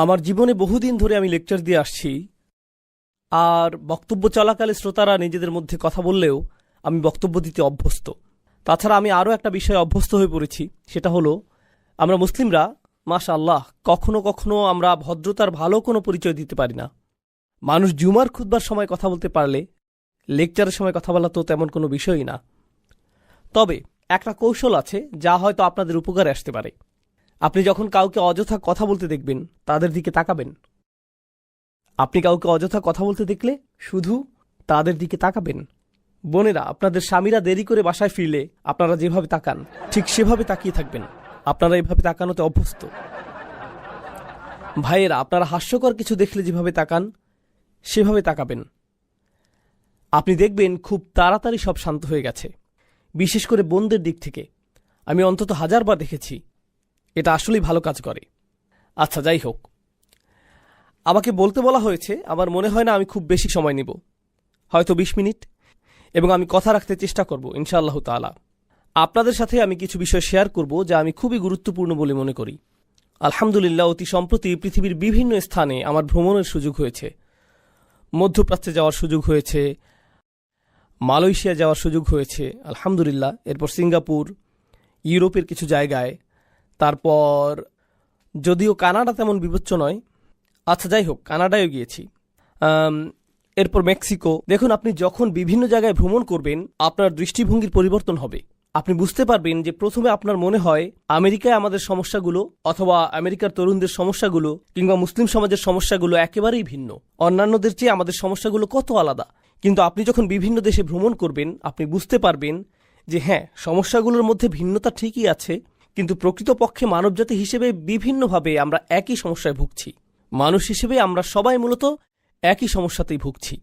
আমার জীবনে বহুদিন ধরে আমি লেকচার দিয়ে আসছি, আর বক্তব্য চলাকালে শ্রোতারা নিজেদের মধ্যে কথা বললেও আমি বক্তব্য দিতে অভ্যস্ত। তাছাড়া আমি আরও একটা বিষয়ে অভ্যস্ত হয়ে পড়েছি, সেটা হলো আমরা মুসলিমরা মাশাআল্লাহ কখনো কখনো আমরা ভদ্রতার ভালো কোনো পরিচয় দিতে পারি না। মানুষ জুমার খুতবার সময় কথা বলতে পারলে লেকচারের সময় কথা বলা তো তেমন কোনো বিষয়ই না। তবে একটা কৌশল আছে যা হয়তো আপনাদের উপকারে আসতে পারে। আপনি যখন কাউকে অযথা কথা বলতে দেখবেন তাদের দিকে তাকাবেন। আপনি কাউকে অযথা কথা বলতে দেখলে শুধু তাদের দিকে তাকাবেন। বোনেরা, আপনাদের স্বামীরা দেরি করে বাসায় ফিরলে আপনারা যেভাবে তাকান ঠিক সেভাবে তাকিয়ে থাকবেন। আপনারা এভাবে তাকানোতে অভ্যস্ত। ভাইয়েরা, আপনারা হাস্যকর কিছু দেখলে যেভাবে তাকান সেভাবে তাকাবেন। আপনি দেখবেন খুব তাড়াতাড়ি সব শান্ত হয়ে গেছে। বিশেষ করে বোনদের দিক থেকে আমি অন্তত 1000 বার দেখেছি। এটা আসলেই ভালো কাজ করে। আচ্ছা, যাই হোক, আমাকে বলতে বলা হয়েছে। আমার মনে হয় না আমি খুব বেশি সময় নিব, হয়তো 20 মিনিট, এবং আমি কথা রাখতে চেষ্টা করব ইনশাআল্লাহ তাআলা। আপনাদের সাথে আমি কিছু বিষয় শেয়ার করব যা আমি খুবই গুরুত্বপূর্ণ বলে মনে করি। আলহামদুলিল্লাহ, অতি সম্প্রতি পৃথিবীর বিভিন্ন স্থানে আমার ভ্রমণের সুযোগ হয়েছে। মধ্যপ্রাচ্যে যাওয়ার সুযোগ হয়েছে, মালয়েশিয়া যাওয়ার সুযোগ হয়েছে আলহামদুলিল্লাহ, এরপর সিঙ্গাপুর, ইউরোপের কিছু জায়গায়, তারপর যদিও কানাডা তেমন বিবেচ্য নয়, আচ্ছা যাই হোক, কানাডায়ও গিয়েছি, এরপর মেক্সিকো। দেখুন, আপনি যখন বিভিন্ন জায়গায় ভ্রমণ করবেন আপনার দৃষ্টিভঙ্গির পরিবর্তন হবে। আপনি বুঝতে পারবেন যে প্রথমে আপনার মনে হয় আমেরিকায় আমাদের সমস্যাগুলো অথবা আমেরিকার তরুণদের সমস্যাগুলো কিংবা মুসলিম সমাজের সমস্যাগুলো একেবারেই ভিন্ন, অন্যান্যদের চেয়ে আমাদের সমস্যাগুলো কত আলাদা। কিন্তু আপনি যখন বিভিন্ন দেশে ভ্রমণ করবেন আপনি বুঝতে পারবেন যে হ্যাঁ, সমস্যাগুলোর মধ্যে ভিন্নতা ঠিকই আছে, কিন্তু প্রকৃতপক্ষে মানবজাতি হিসেবে বিভিন্নভাবে আমরা একই সমস্যায় ভুগছি। মানুষ হিসেবে আমরা সবাই মূলত একই সমস্যাতেই ভুগছি।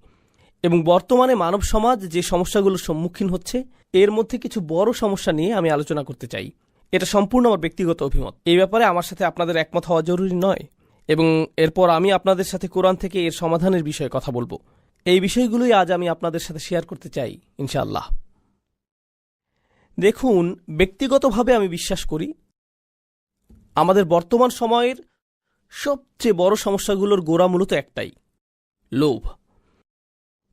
এবং বর্তমানে মানব সমাজ যে সমস্যাগুলোর সম্মুখীন হচ্ছে এর মধ্যে কিছু বড় সমস্যা নিয়ে আমি আলোচনা করতে চাই। এটা সম্পূর্ণ আমার ব্যক্তিগত অভিমত। এই ব্যাপারে আমার সাথে আপনাদের একমত হওয়া জরুরি নয়, এবং এরপর আমি আপনাদের সাথে কোরআন থেকে এর সমাধানের বিষয়ে কথা বলবো। এই বিষয়গুলোই আজ আমি আপনাদের সাথে শেয়ার করতে চাই ইনশাআল্লাহ। দেখুন, ব্যক্তিগতভাবে আমি বিশ্বাস করি আমাদের বর্তমান সময়ের সবচেয়ে বড় সমস্যাগুলোর গোড়া মূলত একটাই, লোভ।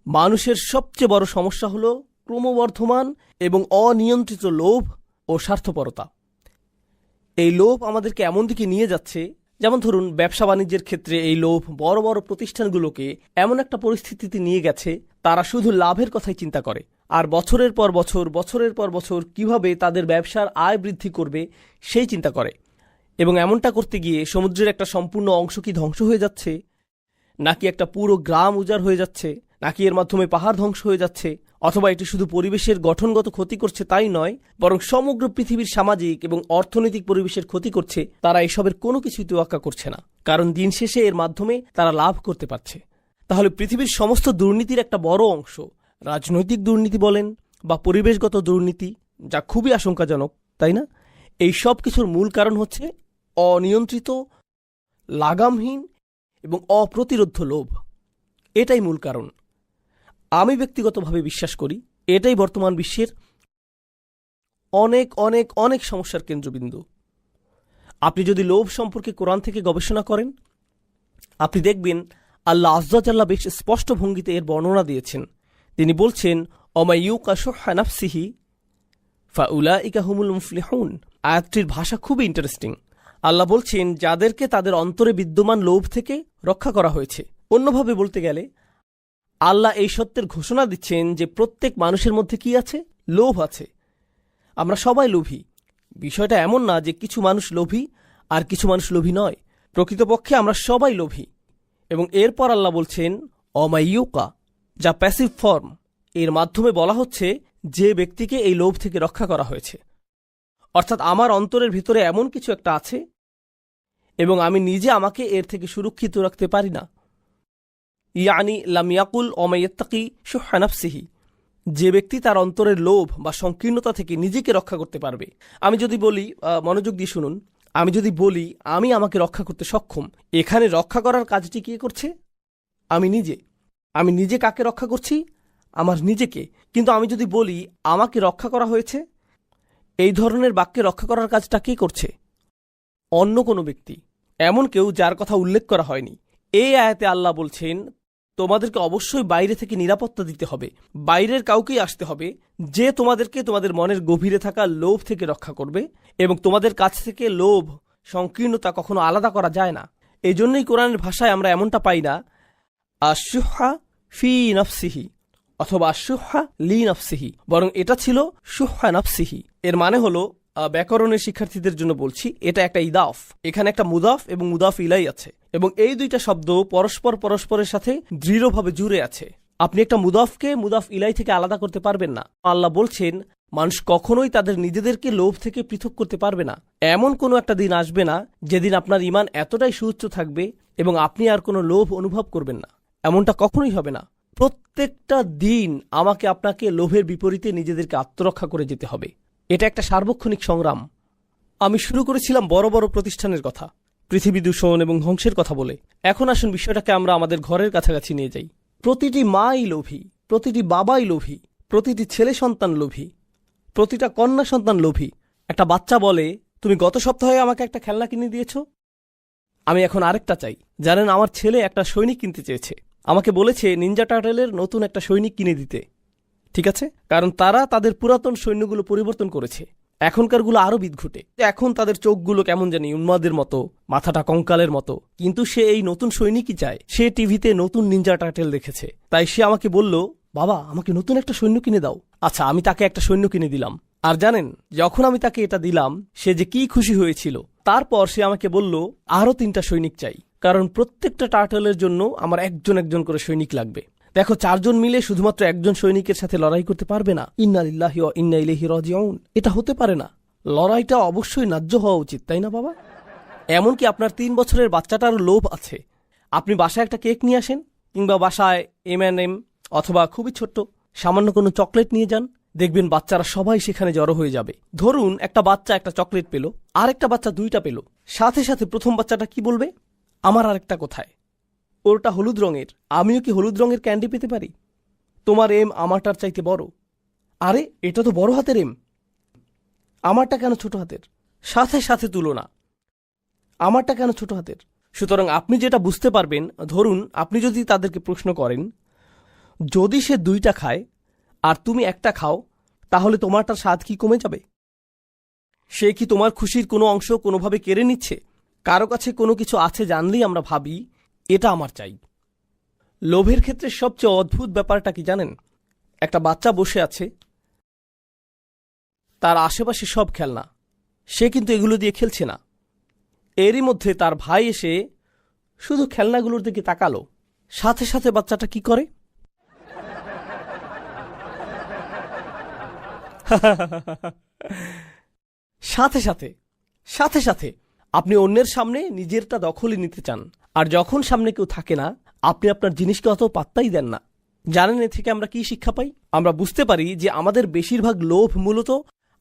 মানুষের সবচেয়ে বড় সমস্যা হল ক্রমবর্ধমান এবং অনিয়ন্ত্রিত লোভ ও স্বার্থপরতা। এই লোভ আমাদেরকে এমন দিকে নিয়ে যাচ্ছে, যেমন ধরুন ব্যবসা বাণিজ্যের ক্ষেত্রে এই লোভ বড় বড় প্রতিষ্ঠানগুলোকে এমন একটা পরিস্থিতিতে নিয়ে গেছে তারা শুধু লাভের কথাই চিন্তা করে, আর বছরের পর বছর কিভাবে তাদের ব্যবসার আয় বৃদ্ধি করবে সেই চিন্তা করে। এবং এমনটা করতে গিয়ে সমুদ্রের একটা সম্পূর্ণ অংশ কি ধ্বংস হয়ে যাচ্ছে, নাকি একটা পুরো গ্রাম উজাড় হয়ে যাচ্ছে, নাকি এর মাধ্যমে পাহাড় ধ্বংস হয়ে যাচ্ছে, অথবা এটি শুধু পরিবেশের গঠনগত ক্ষতি করছে তাই নয়, বরং সমগ্র পৃথিবীর সামাজিক এবং অর্থনৈতিক পরিবেশের ক্ষতি করছে, তারা এসবের কোনো কিছুই তোয়াক্কা করছে না, কারণ দিন শেষে এর মাধ্যমে তারা লাভ করতে পারছে। তাহলে পৃথিবীর সমস্ত দুর্নীতির একটা বড় অংশ, রাজনৈতিক দুর্নীতি বলেন বা পরিবেশগত দুর্নীতি, যা খুবই আশঙ্কাজনক, তাই না? এই সব কিছুর মূল কারণ হচ্ছে অনিয়ন্ত্রিত, লাগামহীন এবং অপ্রতিরোধ্য লোভ। এটাই মূল কারণ। আমি ব্যক্তিগতভাবে বিশ্বাস করি এটাই বর্তমান বিশ্বের অনেক অনেক অনেক সমস্যার কেন্দ্রবিন্দু। আপনি যদি লোভ সম্পর্কে কোরআন থেকে গবেষণা করেন আপনি দেখবেন আল্লাহ আযজা জাল্লা বেশ স্পষ্ট ভঙ্গিতে এর বর্ণনা দিয়েছেন। তিনি বলছেন, ওমা ইউকা শুহা নাফসিহি ফাউলাইকা হুমুল মুফলিহুন। আয়াতটির ভাষা খুবই ইন্টারেস্টিং। আল্লাহ বলছেন যাদেরকে তাদের অন্তরে বিদ্যমান লোভ থেকে রক্ষা করা হয়েছে। অন্যভাবে বলতে গেলে আল্লাহ এই সত্যের ঘোষণা দিচ্ছেন যে প্রত্যেক মানুষের মধ্যে কি আছে? লোভ আছে। আমরা সবাই লোভী। বিষয়টা এমন না যে কিছু মানুষ লোভী আর কিছু মানুষ লোভী নয়। প্রকৃতপক্ষে আমরা সবাই লোভী। এবং এরপর আল্লাহ বলছেন অমাইয়ুকা, যা প্যাসিভ ফর্ম। এর মাধ্যমে বলা হচ্ছে যে ব্যক্তিকে এই লোভ থেকে রক্ষা করা হয়েছে, অর্থাৎ আমার অন্তরের ভিতরে এমন কিছু একটা আছে এবং আমি নিজে আমাকে এর থেকে সুরক্ষিত রাখতে পারি না। ইয়ানি লাম ইয়াকুল ওমা ইয়াত্তাকি শুহা নাফসিহি, যে ব্যক্তি তার অন্তরের লোভ বা সংকীর্ণতা থেকে নিজেকে রক্ষা করতে পারবে। আমি যদি বলি, মনোযোগ দিয়ে শুনুন, আমি যদি বলি আমি আমাকে রক্ষা করতে সক্ষম, এখানে রক্ষা করার কাজটি কে করছে? আমি নিজে। আমি নিজে কাকে রক্ষা করছি? আমার নিজেকে। কিন্তু আমি যদি বলি আমাকে রক্ষা করা হয়েছে, এই ধরনের বাক্যে রক্ষা করার কাজটা কে করছে? অন্য কোনো ব্যক্তি। এমন কেউ যার কথা উল্লেখ করা হয়নি। এই আয়াতে আল্লাহ বলছেন, তোমাদেরকে অবশ্যই বাইরে থেকে নিরাপত্তা দিতে হবে, বাইরের কাউকেই আসতে হবে যে তোমাদেরকে তোমাদের মনের গভীরে থাকা লোভ থেকে রক্ষা করবে, এবং তোমাদের কাছ থেকে লোভ, সংকীর্ণতা কখনো আলাদা করা যায় না। এই জন্যই কোরআনের ভাষায় আমরা এমনটা পাই না আশুহা ফি নফসিহি অথবা আশুহা লি নফসিহি, বরং এটা ছিল শুহা নফসিহি। এর মানে হলো, ব্যাকরণের শিক্ষার্থীদের জন্য বলছি, এটা একটা ইদাফ, এখানে একটা মুদাফ এবং মুদাফ ইলাই আছে, এবং এই দুইটা শব্দ পরস্পরের সাথে দৃঢ়ভাবে জুড়ে আছে। আপনি একটা মুদাফকে মুদাফ ইলাই থেকে আলাদা করতে পারবেন না। আল্লাহ বলছেন, মানুষ কখনোই তাদের নিজেদেরকে লোভ থেকে পৃথক করতে পারবে না। এমন কোনো একটা দিন আসবে না যেদিন আপনার ঈমান এতটাই সুউচ্চ থাকবে এবং আপনি আর কোনো লোভ অনুভব করবেন না। এমনটা কখনোই হবে না। প্রত্যেকটা দিন আমাকে আপনাকে লোভের বিপরীতে নিজেদেরকে আত্মরক্ষা করে যেতে হবে। এটা একটা সার্বক্ষণিক সংগ্রাম। আমি শুরু করেছিলাম বড় বড় প্রতিষ্ঠানের কথা, পৃথিবী দূষণ এবং ধ্বংসের কথা বলে। এখন আসুন বিষয়টাকে আমরা আমাদের ঘরের কাছাকাছি নিয়ে যাই। প্রতিটি মাই লোভী, প্রতিটি বাবাই লোভী, প্রতিটি ছেলে সন্তান লোভী, প্রতিটা কন্যা সন্তান লোভী। একটা বাচ্চা বলে, তুমি গত সপ্তাহে আমাকে একটা খেলনা কিনে দিয়েছ, আমি এখন আরেকটা চাই। জানেন, আমার ছেলে একটা সৈনিক কিনতে চেয়েছে, আমাকে বলেছে নিনজা টার্টেলের নতুন একটা সৈনিক কিনে দিতে। ঠিক আছে, কারণ তারা তাদের পুরাতন সৈন্যগুলো পরিবর্তন করেছে, এখনকারগুলো আরও বিদঘুটে। এখন তাদের চোখগুলো কেমন জানি উন্মাদের মতো, মাথাটা কঙ্কালের মতো, কিন্তু সে এই নতুন সৈনিকই চায়। সে টিভিতে নতুন নিনজা টার্টেল দেখেছে, তাই সে আমাকে বলল, বাবা আমাকে নতুন একটা সৈন্য কিনে দাও। আচ্ছা, আমি তাকে একটা সৈন্য কিনে দিলাম। আর জানেন, যখন আমি তাকে এটা দিলাম সে যে কি খুশি হয়েছিল। তারপর সে আমাকে বলল, আরও 3টা সৈনিক চাই, কারণ প্রত্যেকটা টার্টলের জন্য আমার একজন একজন করে সৈনিক লাগবে। দেখো, 4 জন মিলে শুধুমাত্র একজন সৈনিকের সাথে লড়াই করতে পারবে না। ইন্না লিল্লাহি ওয়া ইন্না ইলাইহি রাজিউন, এটা হতে পারে না। লড়াইটা অবশ্যই ন্যায্য হওয়া উচিত, তাই না বাবা? এমনকি আপনার 3 বছরের বাচ্চাটারও লোভ আছে। আপনি বাসায় একটা কেক নিয়ে আসেন, কিংবা বাসায় M&M অথবা খুবই ছোট্ট সামান্য কোনো চকলেট নিয়ে যান, দেখবেন বাচ্চারা সবাই সেখানে জড়ো হয়ে যাবে। ধরুন একটা বাচ্চা একটা চকলেট পেল, আরেকটা বাচ্চা 2টা পেল, সাথে সাথে প্রথম বাচ্চাটা কি বলবে, আমার আরেকটা কোথায়? ওটা হলুদ রঙের, আমিও কি হলুদ রঙের ক্যান্ডি পেতে পারি? তোমার এম আমারটার চাইতে বড়। আরে এটা তো বড় হাতের এম, আমারটা কেন ছোট হাতের? সাথে সাথে তুলনা, আমারটা কেন ছোট হাতের? সুতরাং আপনি যেটা বুঝতে পারবেন, ধরুন আপনি যদি তাদেরকে প্রশ্ন করেন, যদি সে 2টা খায় আর তুমি একটা খাও, তাহলে তোমারটার স্বাদ কি কমে যাবে? সে কি তোমার খুশির কোনো অংশ কোনোভাবে কেড়ে নিচ্ছে? কারো কাছে কোনো কিছু আছে জানলেই আমরা ভাবি এটা আমার চাই। লোভের ক্ষেত্রে সবচেয়ে অদ্ভুত ব্যাপারটা কি জানেন? একটা বাচ্চা বসে আছে, তার আশেপাশে সব খেলনা, সে কিন্তু এগুলো দিয়ে খেলছে না। এরই মধ্যে তার ভাই এসে শুধু খেলনাগুলোর দিকে তাকালো, সাথে সাথে বাচ্চাটা কি করে? সাথে সাথে সাথে সাথে আপনি অন্যের সামনে নিজেরটা দখলে নিতে চান, আর যখন সামনে কেউ থাকে না, আপনি আপনার জিনিসকে অত পাত্তাই দেন না। জানেন এ থেকে আমরা কি শিক্ষা পাই? আমরা বুঝতে পারি যে আমাদের বেশিরভাগ লোভ মূলত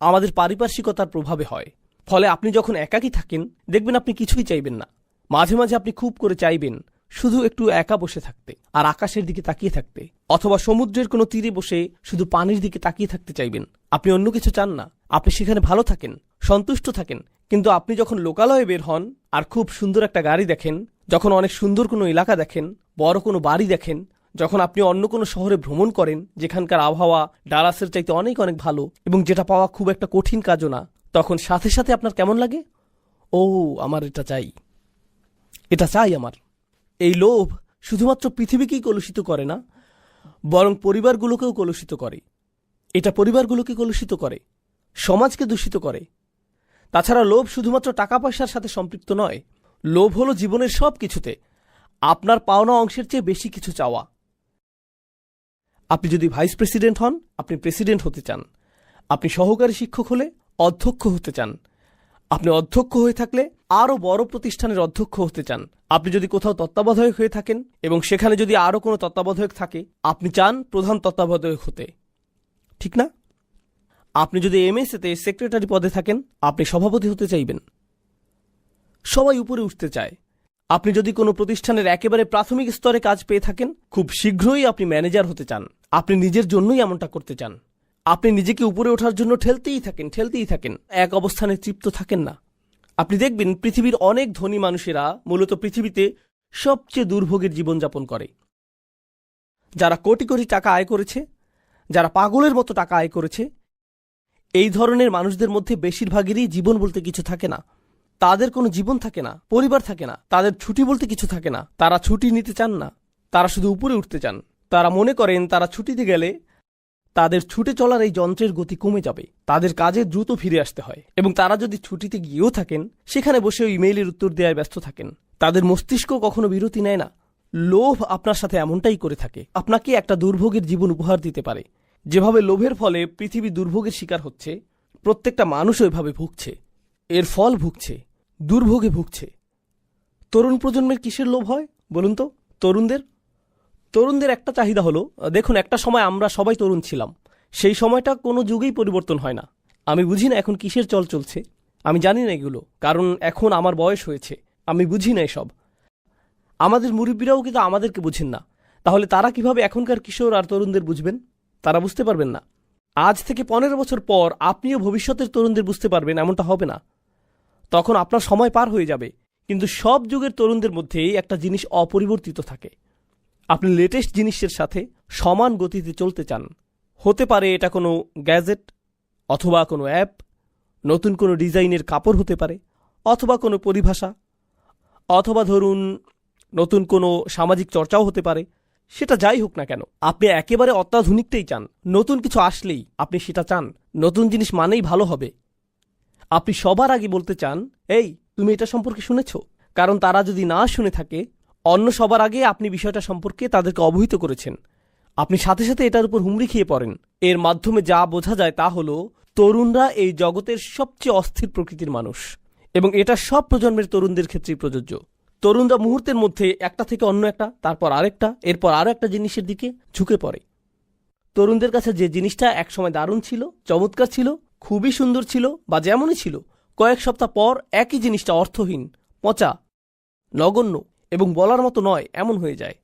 আমাদের পারিপার্শ্বিকতার প্রভাবে হয়। ফলে আপনি যখন একাকী থাকেন, দেখবেন আপনি কিছুই চাইবেন না। মাঝে মাঝে আপনি খুব করে চাইবেন শুধু একটু একা বসে থাকতে আর আকাশের দিকে তাকিয়ে থাকতে, অথবা সমুদ্রের কোনো তীরে বসে শুধু পানির দিকে তাকিয়ে থাকতে চাইবেন। আপনি অন্য কিছু চান না, আপনি সেখানে ভালো থাকেন, সন্তুষ্ট থাকেন। কিন্তু আপনি যখন লোকালয়ে বের হন আর খুব সুন্দর একটা গাড়ি দেখেন, যখন অনেক সুন্দর কোনো এলাকা দেখেন, বড় কোনো বাড়ি দেখেন, যখন আপনি অন্য কোনো শহরে ভ্রমণ করেন যেখানকার আবহাওয়া ডালাসের চাইতে অনেক অনেক ভালো এবং যেটা পাওয়া খুব একটা কঠিন কাজও না, তখন সাথে সাথে আপনার কেমন লাগে? ও, আমার এটা চাই, এটা চাই আমার। এই লোভ শুধুমাত্র পৃথিবীকেই কলুষিত করে না, বরং পরিবারগুলোকেও কলুষিত করে। এটা পরিবারগুলোকে কলুষিত করে, সমাজকে দূষিত করে। তাছাড়া লোভ শুধুমাত্র টাকা পয়সার সাথে সম্পৃক্ত নয়, লোভ হলো জীবনের সব কিছুতে আপনার পাওনা অংশের চেয়ে বেশি কিছু চাওয়া। আপনি যদি ভাইস প্রেসিডেন্ট হন, আপনি প্রেসিডেন্ট হতে চান। আপনি সহকারী শিক্ষক হলে অধ্যক্ষ হতে চান। আপনি অধ্যক্ষ হয়ে থাকলে আরও বড় প্রতিষ্ঠানের অধ্যক্ষ হতে চান। আপনি যদি কোথাও তত্ত্বাবধায়ক হয়ে থাকেন এবং সেখানে যদি আরও কোনো তত্ত্বাবধায়ক থাকে, আপনি চান প্রধান তত্ত্বাবধায়ক হতে, ঠিক না? আপনি যদি এমএসএতে সেক্রেটারি পদে থাকেন, আপনি সভাপতি হতে চাইবেন। সবাই উপরে উঠতে চায়। আপনি যদি কোনো প্রতিষ্ঠানের একেবারে প্রাথমিক স্তরে কাজ পেয়ে থাকেন, খুব শীঘ্রই আপনি ম্যানেজার হতে চান। আপনি নিজের জন্যই এমনটা করতে চান। আপনি নিজেকে উপরে ওঠার জন্য ঠেলতেই থাকেন, এক অবস্থানে তৃপ্ত থাকেন না। আপনি দেখবেন পৃথিবীর অনেক ধনী মানুষেরা মূলত পৃথিবীতে সবচেয়ে দুর্ভোগের জীবনযাপন করে। যারা কোটি কোটি টাকা আয় করেছে, যারা পাগলের মতো টাকা আয় করেছে, এই ধরনের মানুষদের মধ্যে বেশিরভাগেরই জীবন বলতে কিছু থাকে না। তাদের কোনো জীবন থাকে না, পরিবার থাকে না, তাদের ছুটি বলতে কিছু থাকে না। তারা ছুটি নিতে চান না, তারা শুধু উপরে উঠতে চান। তারা মনে করেন তারা ছুটিতে গেলে তাদের ছুটে চলার এই যন্ত্রের গতি কমে যাবে, তাদের কাজে দ্রুত ফিরে আসতে হয়। এবং তারা যদি ছুটিতে গিয়েও থাকেন, সেখানে বসেও ইমেইলের উত্তর দেওয়ায় ব্যস্ত থাকেন। তাদের মস্তিষ্ক কখনো বিরতি নেয় না। লোভ আপনার সাথে এমনটাই করে থাকে, আপনাকে একটা দুর্ভোগের জীবন উপহার দিতে পারে। যেভাবে লোভের ফলে পৃথিবী দুর্ভোগের শিকার হচ্ছে, প্রত্যেকটা মানুষ ওইভাবে ভুগছে, এর ফল ভুগছে, দুর্ভোগে ভুগছে। তরুণ প্রজন্মের কিসের লোভ হয় বলুন তো? তরুণদের একটা চাহিদা হলো, দেখুন একটা সময় আমরা সবাই তরুণ ছিলাম, সেই সময়টা কোনো যুগেই পরিবর্তন হয় না। আমি বুঝি না এখন কিসের চল চলছে, আমি জানি না এগুলো, কারণ এখন আমার বয়স হয়েছে, আমি বুঝি না এসব। আমাদের মুরব্বীরাও কিন্তু আমাদেরকে বুঝেন না, তাহলে তারা কিভাবে এখনকার কিশোর আর তরুণদের বুঝবেন? তারা বুঝতে পারবেন না। আজ থেকে 15 বছর পর আপনিও ভবিষ্যতের তরুণদের বুঝতে পারবেন, এমনটা হবে না। তখন আপনার সময় পার হয়ে যাবে। কিন্তু সব যুগের তরুণদের মধ্যেই একটা জিনিস অপরিবর্তিত থাকে, আপনি লেটেস্ট জিনিসের সাথে সমান গতিতে চলতে চান। হতে পারে এটা কোনো গ্যাজেট, অথবা কোনো অ্যাপ, নতুন কোনো ডিজাইনের কাপড় হতে পারে, অথবা কোনো পরিভাষা, অথবা ধরুন নতুন কোনো সামাজিক চর্চাও হতে পারে। সেটা যাই হোক না কেন, আপনি একেবারে অত্যাধুনিকটাই চান। নতুন কিছু আসলেই আপনি সেটা চান, নতুন জিনিস মানেই ভালো হবে। আপনি সবার আগে বলতে চান, এই তুমি এটা সম্পর্কে শুনেছ? কারণ তারা যদি না শুনে থাকে, অন্য সবার আগে আপনি বিষয়টা সম্পর্কে তাদেরকে অবহিত করেছেন। আপনি সাথে সাথে এটার উপর হুমড়ি খেয়ে পড়েন। এর মাধ্যমে যা বোঝা যায় তা হলো, তরুণরা এই জগতের সবচেয়ে অস্থির প্রকৃতির মানুষ, এবং এটা সব প্রজন্মের তরুণদের ক্ষেত্রেই প্রযোজ্য। তরুণরা মুহূর্তের মধ্যে একটা থেকে অন্য একটা, তারপর আরেকটা, এরপর আরও একটা জিনিসের দিকে ঝুঁকে পড়ে। তরুণদের কাছে যে জিনিসটা একসময় দারুণ ছিল, চমৎকার ছিল, খুবই সুন্দর ছিল, বা যেমনই ছিল, কয়েক সপ্তাহ পর একই জিনিসটা অর্থহীন, পচা, নগণ্য এবং বলার মতো নয় এমন হয়ে যায়।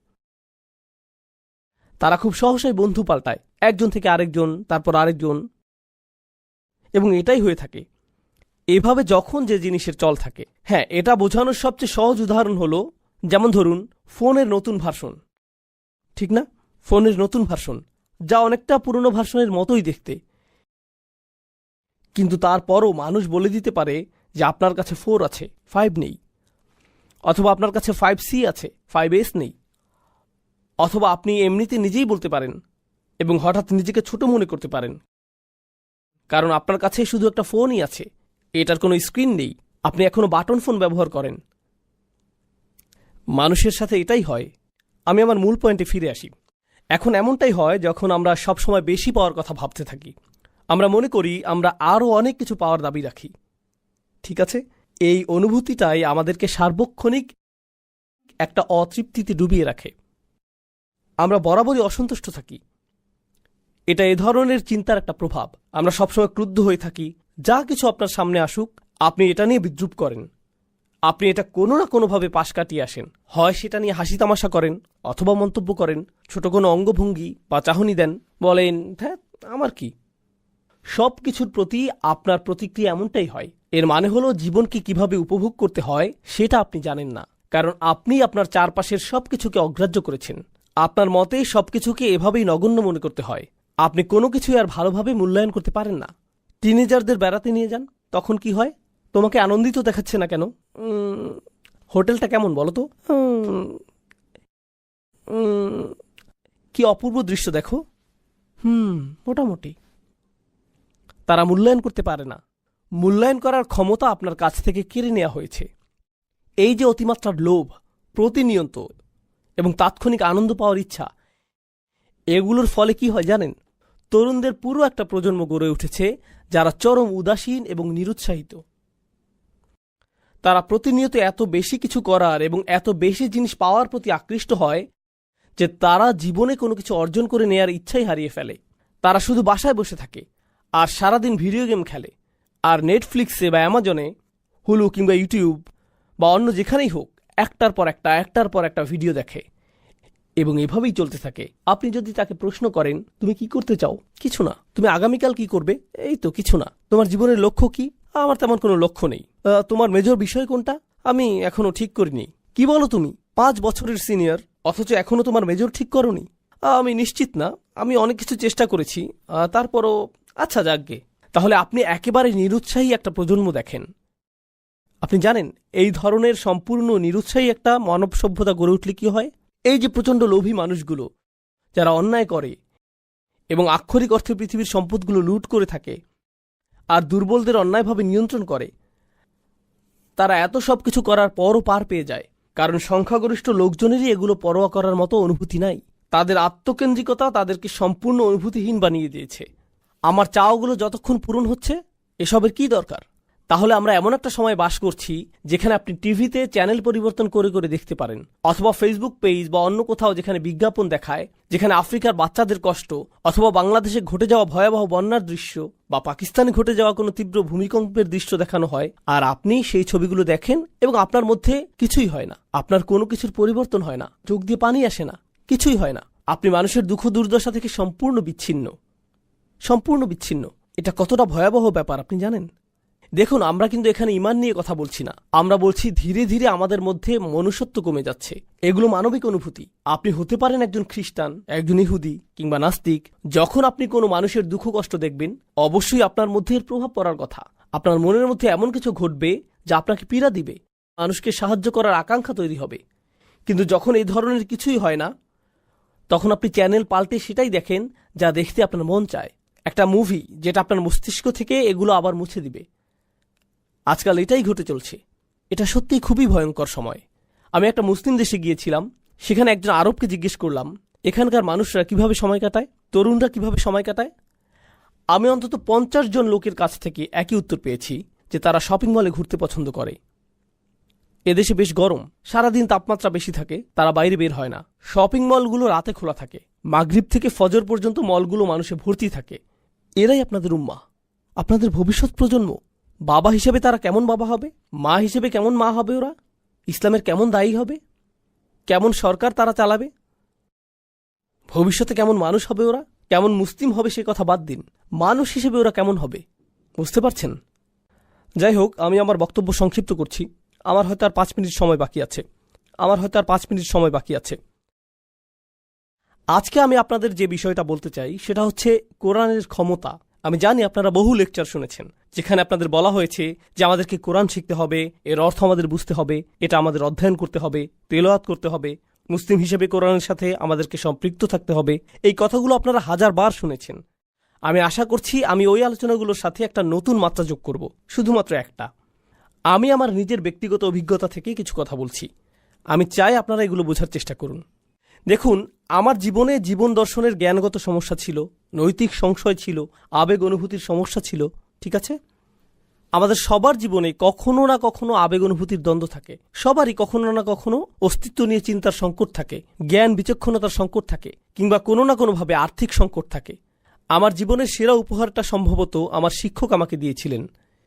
তারা খুব সহসাই বন্ধু পাল্টায়, একজন থেকে আরেকজন, তারপর আরেকজন, এবং এটাই হয়ে থাকে। এভাবে যখন যে জিনিসের চল থাকে, হ্যাঁ, এটা বোঝানোর সবচেয়ে সহজ উদাহরণ হলো, যেমন ধরুন ফোনের নতুন ভার্সন, ঠিক না? ফোনের নতুন ভার্সন, যা অনেকটা পুরনো ভার্সনের মতোই দেখতে, কিন্তু তারপরও মানুষ বলে দিতে পারে যে আপনার কাছে 4 আছে, 5 নেই, অথবা আপনার কাছে 5C আছে, 5S নেই। অথবা আপনি এমনিতে নিজেই বলতে পারেন এবং হঠাৎ নিজেকে ছোট মনে করতে পারেন, কারণ আপনার কাছে শুধু একটা ফোনই আছে, এটার কোনো স্ক্রিন নেই, আপনি এখনো বাটন ফোন ব্যবহার করেন। মানুষের সাথে এটাই হয়। আমি আমার মূল পয়েন্টে ফিরে আসি। এখন এমনটাই হয় যখন আমরা সবসময় বেশি পাওয়ার কথা ভাবতে থাকি। আমরা মনে করি আমরা আরও অনেক কিছু পাওয়ার দাবি রাখি, ঠিক আছে? এই অনুভূতিটাই আমাদেরকে সার্বক্ষণিক একটা অতৃপ্তিতে ডুবিয়ে রাখে। আমরা বরাবরই অসন্তুষ্ট থাকি। এটা এ ধরনের চিন্তার একটা প্রভাব। আমরা সবসময় ক্রুদ্ধ হয়ে থাকি। যা কিছু আপনার সামনে আসুক, আপনি এটা নিয়ে বিদ্রূপ করেন। আপনি এটা কোনো না কোনোভাবে পাশ কাটিয়ে আসেন। হয় সেটা নিয়ে হাসি তামাশা করেন, অথবা মন্তব্য করেন, ছোট কোনো অঙ্গভঙ্গি বা চাহনি দেন, বলেন হ্যাঁ আমার কি। সব কিছুর প্রতি আপনার প্রতিক্রিয়া এমনটাই হয়। এর মানে হলো জীবনকে কিভাবে উপভোগ করতে হয় সেটা আপনি জানেন না, কারণ আপনি আপনার চারপাশের সবকিছুকে অগ্রাহ্য করেছেন। আপনার মতে সবকিছুকে এভাবেই নগণ্য মনে করতে হয়। আপনি কোনো কিছুই আর ভালোভাবে মূল্যায়ন করতে পারেন না। টিনেজারদের বেড়াতে নিয়ে যান, তখন কি হয়? তোমাকে আনন্দিত দেখাচ্ছে না কেন? হোটেলটা কেমন বলো তো? কি অপূর্ব দৃশ্য দেখো। মোটামুটি। তারা মূল্যায়ন করতে পারে না। মূল্যায়ন করার ক্ষমতা আপনার কাছ থেকে কেড়ে নেওয়া হয়েছে। এই যে অতিমাত্রার লোভ, প্রতিনিয়ত এবং তাৎক্ষণিক আনন্দ পাওয়ার ইচ্ছা, এগুলোর ফলে কি হয় জানেন? তরুণদের পুরো একটা প্রজন্ম গড়ে উঠেছে যারা চরম উদাসীন এবং নিরুৎসাহিত। তারা প্রতিনিয়ত এত বেশি কিছু করার এবং এত বেশি জিনিস পাওয়ার প্রতি আকৃষ্ট হয় যে তারা জীবনে কোনো কিছু অর্জন করে নেয়ার ইচ্ছাই হারিয়ে ফেলে। তারা শুধু বাসায় বসে থাকে আর সারাদিন ভিডিও গেম খেলে, আর নেটফ্লিক্সে বা অ্যামাজনে, হুলু কিংবা ইউটিউব বা অন্য যেখানেই হোক একটার পর একটা ভিডিও দেখে, এবং এভাবেই চলতে থাকে। আপনি যদি তাকে প্রশ্ন করেন তুমি কি করতে চাও? কিছু না। তুমি আগামীকাল কি করবে? এই তো কিছু না। তোমার জীবনের লক্ষ্য কি? আমার তেমন কোনো লক্ষ্য নেই। তোমার মেজর বিষয় কোনটা? আমি এখনো ঠিক করিনি। কি বলো তুমি? 5 বছরের সিনিয়র, অথচ এখনো তোমার মেজর ঠিক করনি? আমি নিশ্চিত না, আমি অনেক কিছু চেষ্টা করেছি, তারপরও আচ্ছা যাকগে। তাহলে আপনি একেবারে নিরুৎসাহী একটা প্রজন্ম দেখেন। আপনি জানেন এই ধরনের সম্পূর্ণ নিরুৎসাহী একটা মানব সভ্যতা গড়ে উঠলে কি হয়? এই যে প্রচণ্ড লোভী মানুষগুলো যারা অন্যায় করে এবং আক্ষরিক অর্থে পৃথিবীর সম্পদগুলো লুট করে থাকে আর দুর্বলদের অন্যায়ভাবে নিয়ন্ত্রণ করে, তারা এত সব কিছু করার পরও পার পেয়ে যায়, কারণ সংখ্যাগরিষ্ঠ লোকজনেরই এগুলো পরোয়া করার মতো অনুভূতি নাই। তাদের আত্মকেন্দ্রিকতা তাদেরকে সম্পূর্ণ অনুভূতিহীন বানিয়ে দিয়েছে। আমার চাওয়াগুলো যতক্ষণ পূরণ হচ্ছে, এসবের কি দরকার? তাহলে আমরা এমন একটা সময় বাস করছি যেখানে আপনি টিভিতে চ্যানেল পরিবর্তন করে করে দেখতে পারেন, অথবা ফেসবুক পেজ বা অন্য কোথাও যেখানে বিজ্ঞাপন দেখায়, যেখানে আফ্রিকার বাচ্চাদের কষ্ট, অথবা বাংলাদেশে ঘটে যাওয়া ভয়াবহ বন্যার দৃশ্য বা পাকিস্তানে ঘটে যাওয়া কোনো তীব্র ভূমিকম্পের দৃশ্য দেখানো হয়, আর আপনি সেই ছবিগুলো দেখেন এবং আপনার মধ্যে কিছুই হয় না, আপনার কোনো কিছুর পরিবর্তন হয় না, চোখ দিয়ে পানি আসে না, কিছুই হয় না। আপনি মানুষের দুঃখ দুর্দশা থেকে সম্পূর্ণ বিচ্ছিন্ন, সম্পূর্ণ বিচ্ছিন্ন। এটা কতটা ভয়াবহ ব্যাপার আপনি জানেন? দেখুন, আমরা কিন্তু এখানে ঈমান নিয়ে কথা বলছি না, আমরা বলছি ধীরে ধীরে আমাদের মধ্যে মনুষ্যত্ব কমে যাচ্ছে। এগুলো মানবিক অনুভূতি। আপনি হতে পারেন একজন খ্রিস্টান, একজন ইহুদি কিংবা নাস্তিক। যখন আপনি কোনো মানুষের দুঃখ কষ্ট দেখবেন, অবশ্যই আপনার মধ্যে এর প্রভাব পড়ার কথা। আপনার মনের মধ্যে এমন কিছু ঘটবে যা আপনাকে পীড়া দিবে, মানুষকে সাহায্য করার আকাঙ্ক্ষা তৈরি হবে। কিন্তু যখন এই ধরনের কিছুই হয় না, তখন আপনি চ্যানেল পাল্টে সেটাই দেখেন যা দেখতে আপনার মন চায়, একটা মুভি যেটা আপনার মস্তিষ্ক থেকে এগুলো আবার মুছে দিবে। আজকাল এটাই ঘটে চলছে। এটা সত্যিই খুবই ভয়ঙ্কর সময়। আমি একটা মুসলিম দেশে গিয়েছিলাম, সেখানে একজন আরবকে জিজ্ঞেস করলাম এখানকার মানুষরা কিভাবে সময় কাটায়, তরুণরা কিভাবে সময় কাটায়। আমি অন্তত 50 জন লোকের কাছ থেকে একই উত্তর পেয়েছি যে তারা শপিং মলে ঘুরতে পছন্দ করে। এদেশে বেশ গরম, সারাদিন তাপমাত্রা বেশি থাকে, তারা বাইরে বের হয় না। শপিং মলগুলো রাতে খোলা থাকে, মাগরিব থেকে ফজর পর্যন্ত মলগুলো মানুষে ভর্তি থাকে। এরাই আপনাদের উম্মাহ, আপনাদের ভবিষ্যৎ প্রজন্ম। বাবা হিসেবে তারা কেমন বাবা হবে, মা হিসেবে কেমন মা হবে ওরা, ইসলামের কেমন দায়ী হবে, কেমন সরকার তারা চালাবে, ভবিষ্যতে কেমন মানুষ হবে ওরা, কেমন মুসলিম হবে সে কথা বাদ দিন, মানুষ হিসেবে ওরা কেমন হবে, বুঝতে পারছেন? যাই হোক, আমি আমার বক্তব্য সংক্ষিপ্ত করছি। আমার হয়তো আর 5 মিনিট সময় বাকি আছে। আজকে আমি আপনাদের যে বিষয়টা বলতে চাই সেটা হচ্ছে কোরআনের ক্ষমতা। আমি জানি আপনারা বহু লেকচার শুনেছেন যেখানে আপনাদের বলা হয়েছে যে আমাদেরকে কোরআন শিখতে হবে, এর অর্থ আমাদের বুঝতে হবে, এটা আমাদের অধ্যয়ন করতে হবে, তেলাওয়াত করতে হবে, মুসলিম হিসেবে কোরআনের সাথে আমাদেরকে সম্পৃক্ত থাকতে হবে। এই কথাগুলো আপনারা 1000 বার শুনেছেন। আমি আশা করছি আমি ওই আলোচনাগুলোর সাথে একটা নতুন মাত্রা যোগ করব, শুধুমাত্র একটা। আমি আমার নিজের ব্যক্তিগত অভিজ্ঞতা থেকে কিছু কথা বলছি। আমি চাই আপনারা এগুলো বোঝার চেষ্টা করুন। দেখুন, আমার জীবনে জীবন দর্শনের জ্ঞানগত সমস্যা ছিল, নৈতিক সংশয় ছিল, আবেগ অনুভূতির সমস্যা ছিল, ঠিক আছে? আমাদের সবার জীবনে কখনো না কখনো আবেগ অনুভূতির দ্বন্দ্ব থাকে, সবারই কখনো না কখনো অস্তিত্ব নিয়ে চিন্তার সংকট থাকে, জ্ঞান বিচক্ষণতার সংকট থাকে, কিংবা কোনো না কোনোভাবে আর্থিক সংকট থাকে। আমার জীবনের সেরা উপহারটা সম্ভবত আমার শিক্ষক আমাকে দিয়েছিলেন।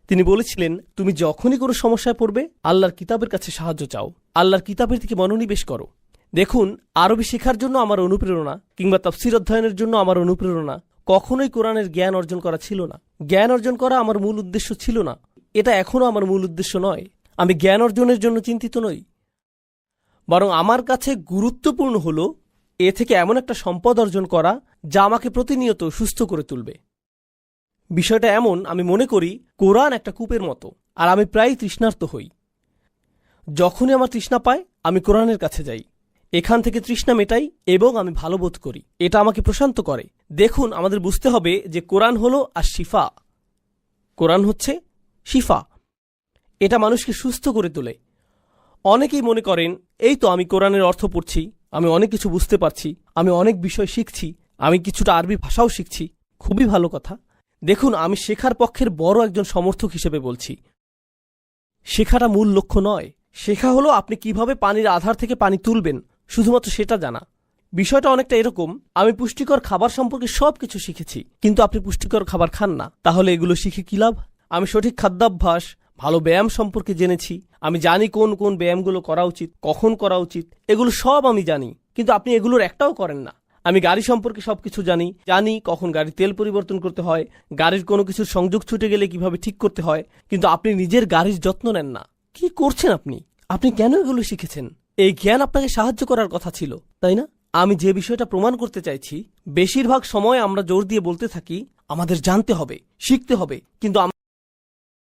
তিনি বলেছিলেন, তুমি যখনই কোনো সমস্যায় পড়বে আল্লাহর কিতাবের কাছে সাহায্য চাও, আল্লাহর কিতাবের দিকে মনোনিবেশ করো। দেখুন, আরবি শেখার জন্য আমার অনুপ্রেরণা কিংবা তাফসীর অধ্যয়নের জন্য আমার অনুপ্রেরণা কখনোই কোরআনের জ্ঞান অর্জন করা ছিল না। জ্ঞান অর্জন করা আমার মূল উদ্দেশ্য ছিল না, এটা এখনও আমার মূল উদ্দেশ্য নয়। আমি জ্ঞান অর্জনের জন্য চিন্তিত নই, বরং আমার কাছে গুরুত্বপূর্ণ হল এ থেকে এমন একটা সম্পদ অর্জন করা যা আমাকে প্রতিনিয়ত সুস্থ করে তুলবে। বিষয়টা এমন, আমি মনে করি কোরআন একটা কূপের মতো, আর আমি প্রায় তৃষ্ণার্ত হই। যখনই আমার তৃষ্ণা পায় আমি কোরআনের কাছে যাই, এখান থেকে তৃষ্ণা মেটাই এবং আমি ভালো বোধ করি, এটা আমাকে প্রশান্ত করে। দেখুন, আমাদের বুঝতে হবে যে কোরআন হলো আর শিফা, কোরআন হচ্ছে শিফা, এটা মানুষকে সুস্থ করে তোলে। অনেকেই মনে করেন এই তো আমি কোরআনের অর্থ পড়ছি, আমি অনেক কিছু বুঝতে পারছি, আমি অনেক বিষয় শিখছি, আমি কিছুটা আরবি ভাষাও শিখছি, খুবই ভালো কথা। দেখুন, আমি শেখার পক্ষের বড় একজন সমর্থক হিসেবে বলছি, শেখাটা মূল লক্ষ্য নয়। শেখা হলো আপনি কিভাবে পানির আধার থেকে পানি তুলবেন, শুধুমাত্র সেটা জানা। বিষয়টা অনেকটা এরকম, আমি পুষ্টিকর খাবার সম্পর্কে সবকিছু শিখেছি, কিন্তু আপনি পুষ্টিকর খাবার খান না, তাহলে এগুলো শিখে কি লাভ? আমি সঠিক খাদ্যাভ্যাস, ভালো ব্যায়াম সম্পর্কে জেনেছি, আমি জানি কোন কোন ব্যায়ামগুলো করা উচিত, কখন করা উচিত, এগুলো সব আমি জানি, কিন্তু আপনি এগুলোর একটাও করেন না। আমি গাড়ি সম্পর্কে সবকিছু জানি কখন গাড়ির তেল পরিবর্তন করতে হয়, গাড়ির কোনো কিছুর সংযোগ ছুটে গেলে কিভাবে ঠিক করতে হয়, কিন্তু আপনি নিজের গাড়ির যত্ন নেন না। কি করছেন আপনি? আপনি কেন এগুলো শিখেছেন? এই জ্ঞান আপনাকে সাহায্য করার কথা ছিল, তাই না? আমি যে বিষয়টা প্রমাণ করতে চাইছি, বেশিরভাগ সময় আমরা জোর দিয়ে বলতে থাকি আমাদের জানতে হবে, শিখতে হবে, কিন্তু